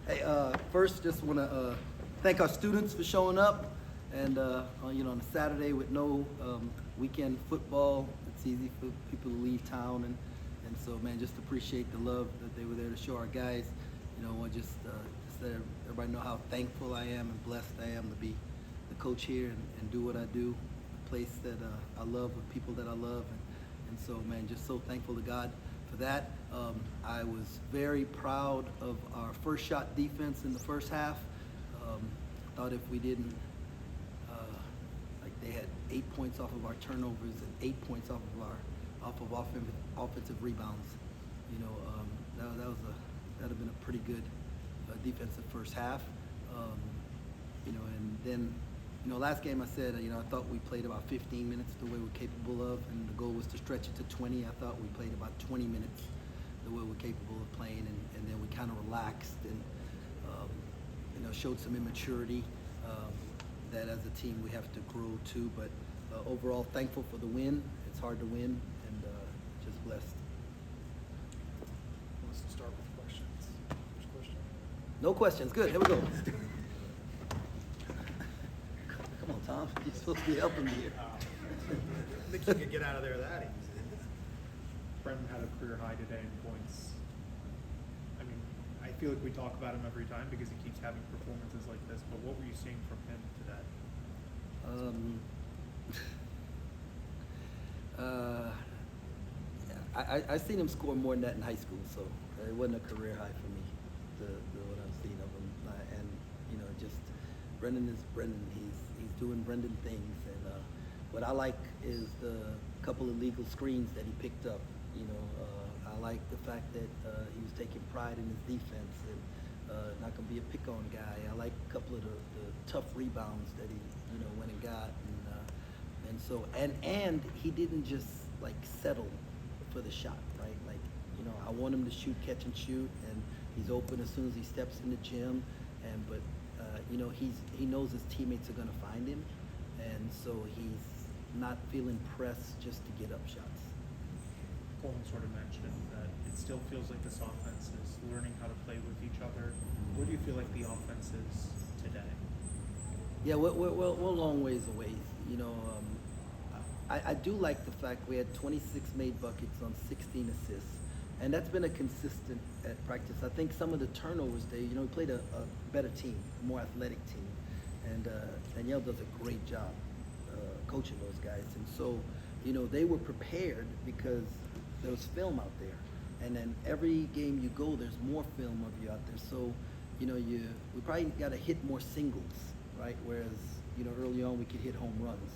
Hey, first, just want to thank our students for showing up. And on a Saturday with no weekend football, it's easy for people to leave town. And so, man, just appreciate the love that they were there to show our guys. I just let everybody know how thankful I am and blessed I am to be the coach here and do what I do, a place that I love with people that I love. And so, man, just so thankful to God for that. I was very proud of our first shot defense in the first half. Thought if we didn't, they had 8 points off of our turnovers and 8 points off of offensive rebounds. That'd have been a pretty good defensive first half. And then last game I said, I thought we played about 15 minutes the way we're capable of, and the goal was to stretch it to 20. I thought we played about 20 minutes the way we're capable of playing, and then we kind of relaxed and, showed some immaturity that as a team we have to grow to. But overall, thankful for the win. It's hard to win, and just blessed. Who wants to start with questions? First question. No questions. Good. Here we go. Come on, Tom. You're supposed to be helping me here. I think you could get out of there that easy. Brendan had a career high today in points. I mean, I feel like we talk about him every time because he keeps having performances like this, but what were you seeing from him today? I seen him score more than that in high school, so it wasn't a career high for me, what I've seen of him. And just Brendan is Brendan. He's doing Brendan things, and what I like is the couple of legal screens that he picked up. I like the fact that he was taking pride in his defense and not gonna be a pick-on guy. I like a couple of the tough rebounds that he went and got, and he didn't just settle for the shot, right? I want him to shoot, catch and shoot, and he's open as soon as he steps in the gym. But he knows his teammates are gonna find him, and so he's not feeling pressed just to get up shots. Coleman sort of mentioned that it still feels like this offense is learning how to play with each other. Where do you feel like the offense is today? Yeah, we're a long ways away. I do like the fact we had 26 made buckets on 16 assists, and that's been a consistent at practice. I think some of the turnovers there, we played a better team, a more athletic team, and Danielle does a great job coaching those guys. And so, they were prepared because there was film out there, and then every game you go, there's more film of you out there. So, we probably got to hit more singles, right? Whereas, early on we could hit home runs,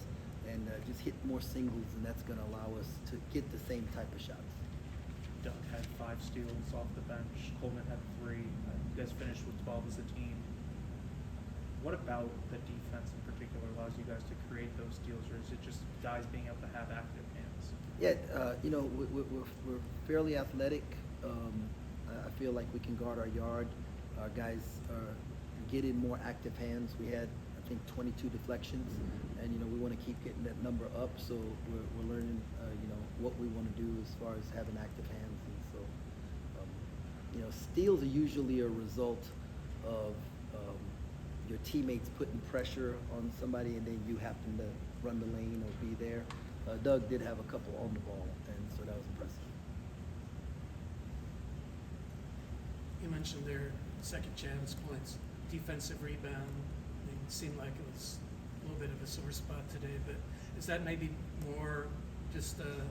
and just hit more singles, and that's going to allow us to get the same type of shots. Doug had 5 steals off the bench. Coleman had 3. You guys finished with 12 as a team. What about the defense in particular allows you guys to create those steals, or is it just guys being able to have active hands? Yeah, we're fairly athletic. I feel like we can guard our yard. Our guys are getting more active hands. We had, I think, 22 deflections, and we want to keep getting that number up. So we're learning, what we want to do as far as having active hands. And so, steals are usually a result of your teammates putting pressure on somebody, and then you happen to run the lane or be there. Doug did have a couple on the ball, and so that was impressive. You mentioned their second chance points, defensive rebound. It seemed like it was a little bit of a sore spot today, but is that maybe more just a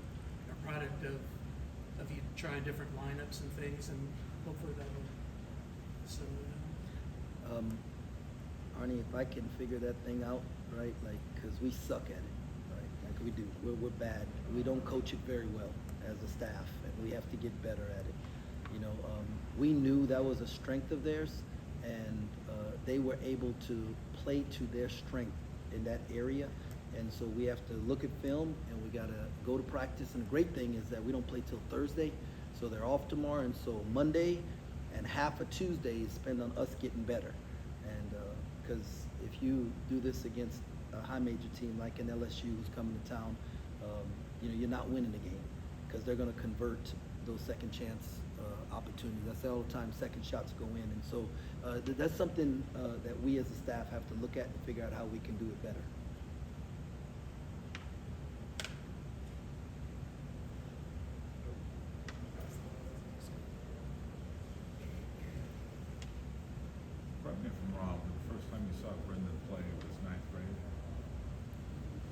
product of you trying different lineups and things, and hopefully that will settle down? Arnie, if I can figure that thing out, right, because we suck at it, right, we do. We're bad. We don't coach it very well as a staff, and we have to get better at it. We knew that was a strength of theirs, and they were able to play to their strength in that area. And so we have to look at film, and we got to go to practice. And the great thing is that we don't play till Thursday, so they're off tomorrow. And so Monday and half of Tuesday is spent on us getting better. And because if you do this against a high major team like an LSU who's coming to town, you're not winning the game, because they're going to convert those second chance opportunities. I say all the time, second shots go in, and so that's something that we as a staff have to look at and figure out how we can do it better. Correct me if I'm wrong, but the first time you saw Brendan play was ninth grade?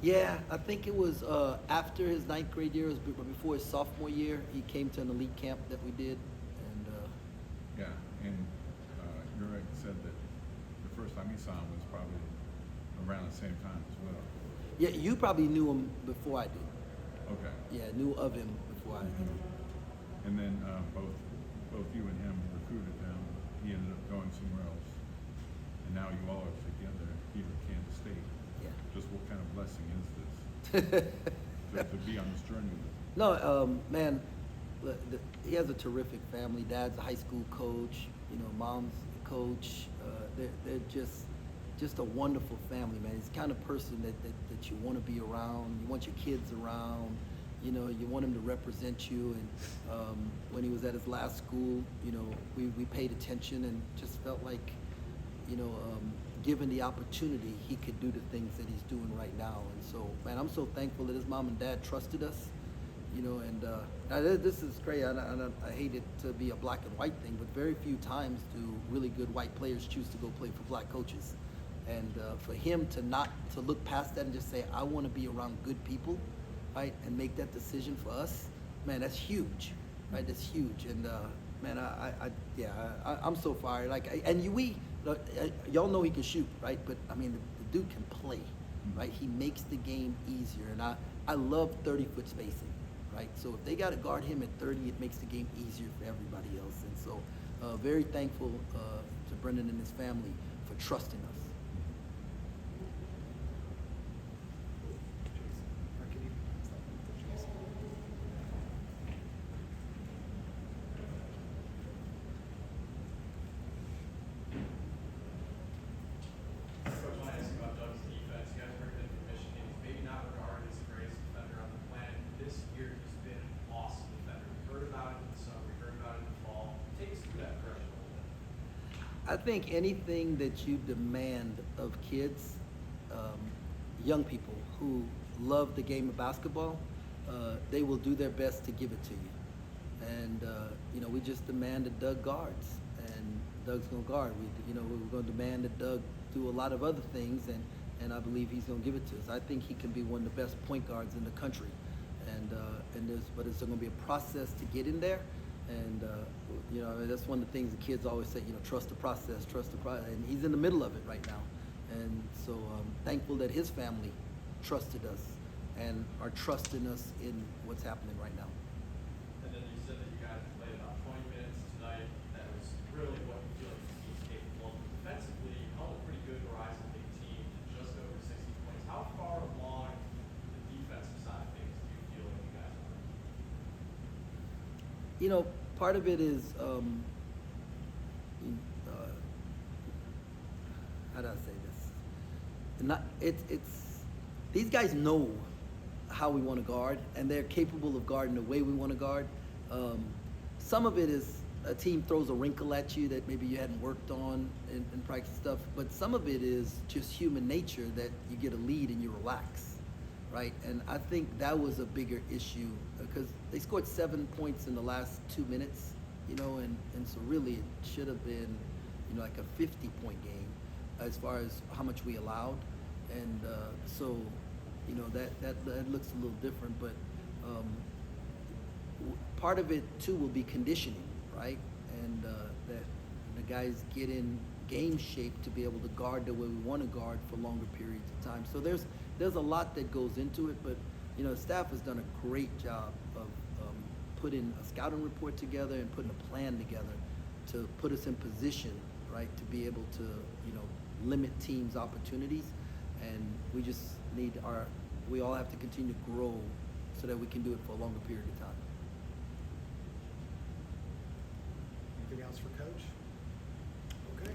Yeah, I think it was after his ninth grade year, it was before his sophomore year. He came to an elite camp that we did, and Yeah, and Urek said that the first time you saw him was probably around the same time as well. yeah, you probably knew him before I did. Okay. Yeah, knew of him before I did. And then both you and him recruited him. He ended up going somewhere else. And now you all are together here at Kansas State. Yeah. Just what kind of blessing is this to be on this journey with him? No, man, he has a terrific family. Dad's a high school coach. You know, mom's a coach. They're just a wonderful family, man. He's the kind of person that you want to be around. You want your kids around. You know, you want him to represent you. And when he was at his last school, you know, we paid attention and just felt like, you know, given the opportunity, he could do the things that he's doing right now. And so, man, I'm so thankful that his mom and dad trusted us. You know, and now this is great. I hate it to be a black and white thing, but very few times do really good white players choose to go play for black coaches. And for him to look past that and just say, I want to be around good people, right, and make that decision for us, man, that's huge, right? That's huge. And man, I'm so fired. Like, y'all know he can shoot, right? But I mean, the dude can play, right? He makes the game easier, and I love 30-foot spacing, right? So if they got to guard him at 30, it makes the game easier for everybody else. And so, very thankful to Brendan and his family for trusting us. Coach, when I asked you about Doug's defense, you guys heard him from Michigan. He's maybe not regarded as the greatest defender on the planet. This year, he's been an awesome defender. We heard about it in the summer. We heard about it in the fall. Take us through that progression a little bit. I think anything that you demand of kids, young people who love the game of basketball, they will do their best to give it to you. And you know, we just demanded Doug guards, and Doug's gonna guard. We were gonna demand that Doug do a lot of other things, and I believe he's gonna give it to us. I think he can be one of the best point guards in the country, but it's gonna be a process to get in there. And you know, that's one of the things the kids always say, you know, trust the process, and he's in the middle of it right now. And so I'm thankful that his family trusted us and are trusting us in what's happening right now. And then you said that you guys played about 20 minutes tonight. That was really what you feel like the team's capable of. Defensively, you held a pretty good Horizon Big team to just over 60 points. How far along the defensive side of things do you feel like you guys are? You know, part of it is, how do I say this? It's these guys know how we want to guard, and they're capable of guarding the way we want to guard. Some of it is a team throws a wrinkle at you that maybe you hadn't worked on in practice stuff, but some of it is just human nature that you get a lead and you relax, right? And I think that was a bigger issue because they scored 7 points in the last 2 minutes, you know, and so really it should have been, you know, like a 50-point game as far as how much we allowed. And so, you know, that looks a little different, but part of it too will be conditioning, right? And that the guys get in game shape to be able to guard the way we want to guard for longer periods of time. So there's a lot that goes into it, but you know, the staff has done a great job of putting a scouting report together and putting a plan together to put us in position, right, to be able to, you know, limit teams' opportunities. And we just we all have to continue to grow so that we can do it for a longer period of time. Anything else for Coach?